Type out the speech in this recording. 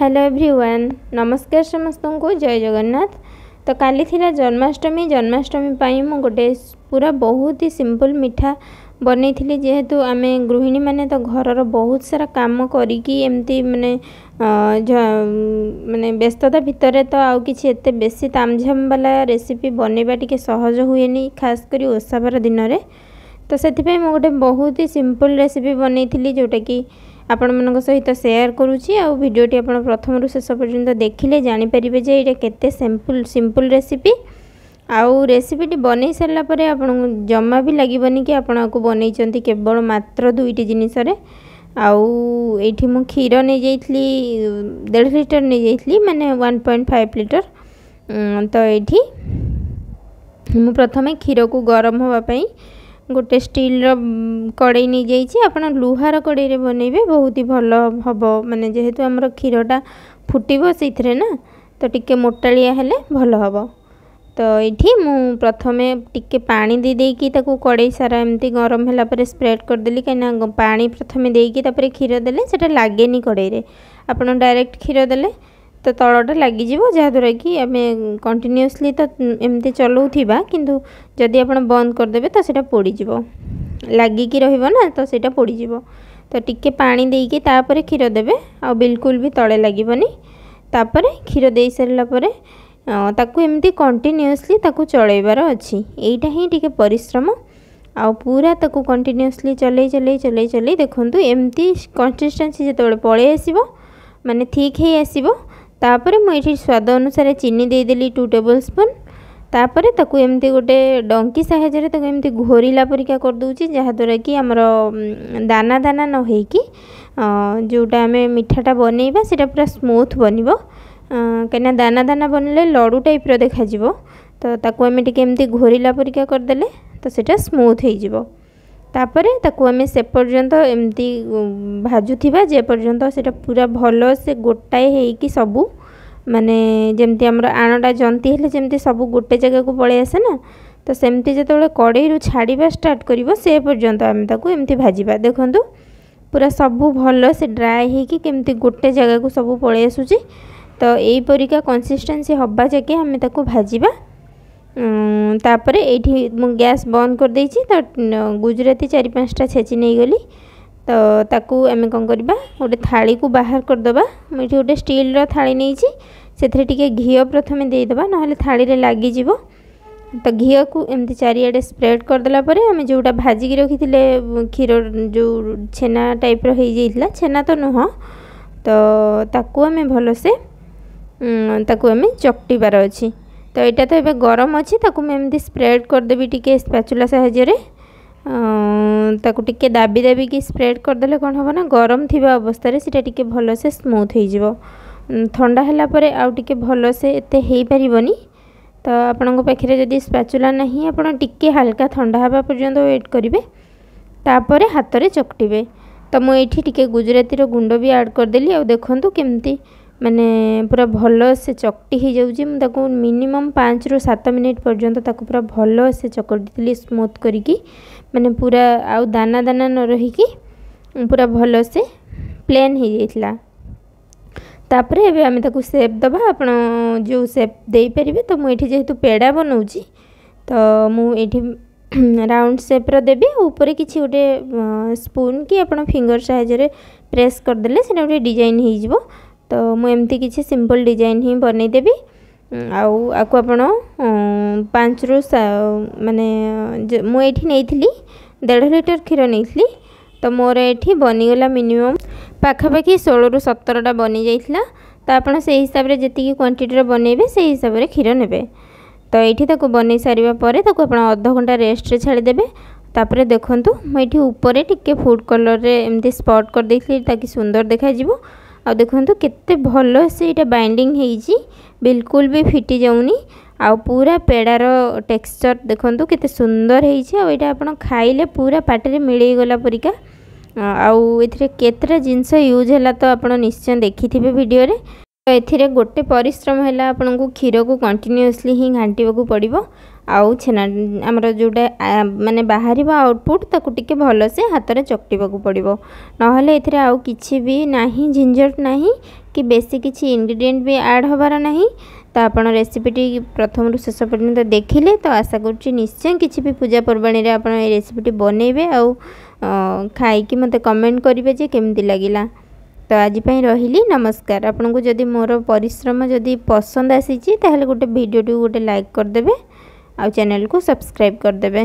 Hello everyone, नमस्कार समस्त को जय जगन्नाथ। तो काली थिला जन्माष्टमी पाई मु गोटे पूरा बहुत ही सिंपल मिठा बनी थी। जेहेतु आम गृहिणी माने तो घरर बहुत सारा काम करी एमती माने माने व्यस्तता भितर तो आउ किछि एते बेसी तामझाम वाला रेसिपी बनैबा टिके सहज हुएनी, खास करी ओसाबार दिन में। तो से गोटे बहुत ही सिंपल रेसिपी बनी थी जोटा कि आपण मन सहित शेयर करुँची। आ भिडियोटी आप प्रथम रु शेष पर्यंत देखिले जानीपारे जे ये केते सिंपल रेसिपी। आउ रेसिपीटी बनई सारा पर आपन जमा भी लगभग कि आपन को बनई केवल मात्र 2टी जिनिस। आउ एठी मु क्षीर नहीं जाइथली 1.5 लिटर नहीं जाइथली माने 1.5 लिटर। तो एठी मु प्रथमे क्षीर को गरम होगा पई गोटे स्टील कड़ाई नहीं जाइए। आप लुहार कड़ाई रे बनइबे बहुत ही भल हम माने जेहेतु आमर क्षीरटा फुटब से ना, तो टिके मोटालिया हेले भल हम। तो ये मु प्रथमे टिके पानी दे देकी ताकू कड़ाई सारा एमती गरम होला पर स्प्रेड करदेली। कहीं पानी प्रथमे देकी तापर क्षीर देले सेटा लागेनी कड़ाई रे। आपन डायरेक्ट क्षीर देले तो तलटा लगिज जहाँद्वारा कि आम कंटिन्यूअसली तो एमती चलाऊा, किंतु जदि आप बंद करदे तो सेटा पोड़ीज लगिकी रहा तो सेटा पोड़ीज। तो टिके पानी देकी तापर क्षीर देबे आ बिल्कुल भी तले लगभग। तापर क्षीर दे सारापर ताकू एमती कंटिन्यूअसली ताकू चलैबार अच्छी। एटा ही टिके परिश्रम आ पूरा ताकू कंटिन्यूअसली चलै चलै चलै चलै देखंतु एमती कंसिस्टेंसी जेतेबेले पळे आसीबो माने ठीक हे आसीबो। तापर मुझे स्वाद अनुसार चीनी देदेली 2 टेबल स्पून। तापर ताकू एमती गोटे डंकी साहाय्य ताकू एमती घोरीला परिका कर दूची, जहाँद्वारा कि आमर दाना दाना न होइकी जोटा आम मिठाटा बनइबा सेटा पूरा स्मूथ बनिबो। कहीं दाना दाना बनले लडू टाइप रो देखा जिवो। तो ताकू आम टिके एमती घोरीला परिका करदेले तो सेटा स्मूथ हो जिवो। तापर ताकू आम से पर्यंत एमती भाजुथिबा जे पर्यंत सेटा पूरा भल से गोटाए हेकी सबू माने जेमती हमर आणटा जंती हेले जेमती सबू गोटे जगह को पळे आसे ना, तो सेमती जेतेबेले कड़ाई रु छाड़ीबा स्टार्ट करिवो से पर्यंत आम ताकू एमती भाजिबा। देखंतु पूरा सबू भल से ड्राए हेकी केमती गोटे जगह को सबू पळे आसुची। तो एई परिका कंसिस्टेंसी हब्बा जाके आम ताकू भाजिबा। तापर ये गैस बंद कर देइछि। तो गुजराती 4-5टा छेची नहीं गली। तो ताकू आम कौन करबा गोटे थाली को बाहर करदबा। मुझे गोटे स्टील रो थाली नहीं से टिके घी प्रथमे देदेबा ना थाली रे लागी जिवो। तो घी को एमती चारिआडे स्प्रेड करदेला परे आम जोटा भाजिकी रखिथिले क्षीर जो छेना टाइप रो हो जाइतला, छेना तो नुह, तो ताकू आम भल से ताकू आम चकटिबार अछि। तो यहाँ तो ये गरम अच्छी ताकू मैं एमती स्प्रेड करदेवी टिके स्पैचुला साहाय्य ताकू टिके दाबी दाबी की स्प्रेड करदेले कौन हम ना गरम थिबा अवस्था सेटा टिके भल से स्मूथ हो जिवो। ठंडा होला परे आउ टिके भल से एते हेई परिबनी। तो आपन पाखे जदि स्पैचुला नहीं आपन टिके हल्का ठंडा हवा पर्यंत वेट करेंगे। तापर हाथ में चकटिबे। तो मुझे टिके गुजराती रो गुंड भी ऐड करदेली। आ देखंतु केमती माने पूरा भल से चकटी हो जाऊँगी। मुझे मिनिमम 5 ରୁ 7 मिनिट पर्यंत ताकू पूरा भल से चकटी स्मूथ करिकी माने पूरा आउ दाना दाना न रहीकी पूरा भल से प्लेन हो जाइतला। तापर एबे आमे ताकू शेप दबा आपण जो शेप दे परिबे। तो मुझे जेहेतु पेड़ा बनाऊँगी तो मुझे राउंड शेप रो देबी। ऊपर किछि गोटे स्पून कि आपण फिंगर साहाय्य प्रेस करदेले सेटा गोटे डिजाइन हो जिवो। तो मुझे एमती किसी सिंपल डिजाइन ही बनई देबी। आकु आपण 5 ରୁ माने मुझे नहीं 1.5 लिटर क्षीर नहीं। तो मोर ये बनीगला मिनिमम पाखापाखि 16 ରୁ 17टा बनी जाइथिला। तो आपन से हिसाब रे जति क्वांटिटी बनइबे से हिसाब रे क्षीर नेबे। तो ये ताको बनई सारिबा परे ताको आपण आधा घंटा रेस्ट रे छाड़ी देबे। तापर देखंतु मुझे ऊपर टिके फूड कलर रे एमती स्पॉट कर देइथली ताकि सुंदर देखा जिवो। आ देखंतु केते भल से इटा बाइंडिंग हेइची, बिल्कुल भी फिटी जाउनी। आ पूरा पेड़ार टेक्सचर देखंतु केते सुंदर हेइची। आ इटा आपण खाइले पूरा पाटी रे मिलै गला परिका। आ एथिरे केतरा जिंस यूज होला तो आपण निश्चय देखिथिबे वीडियो रे। तो एथिरे गोटे परिश्रम है आपन को क्षीर को कंटिन्यूअसली ही घांटा पड़ो आउ छेना आमर जोटा माने बाहर आउटपुट ताकू टिके भल से हाथ में चकटा पड़ो नहले एथिरे आउ किछि भी नाही झंझट नाही कि बेसी किछि इंग्रेडिएंट भी ऐड होबार नाही। तो आपण रेसिपीटी प्रथम रु शेष पर्यंत देखिले तो आशा करुच्ची निश्चय किछि भी पूजा पर्वाणी रे आपण ए रेसिपीटी बनइबे आउ खाइकी मते कमेंट करिवे जे केमती लागिला। तो आज रही नमस्कार। आपन को जदि मोर परिश्रम जदि पसंद आसी ताहले गोटे वीडियो गोटे लाइक करदेबे आ चैनल को सब्सक्राइब करदेबे।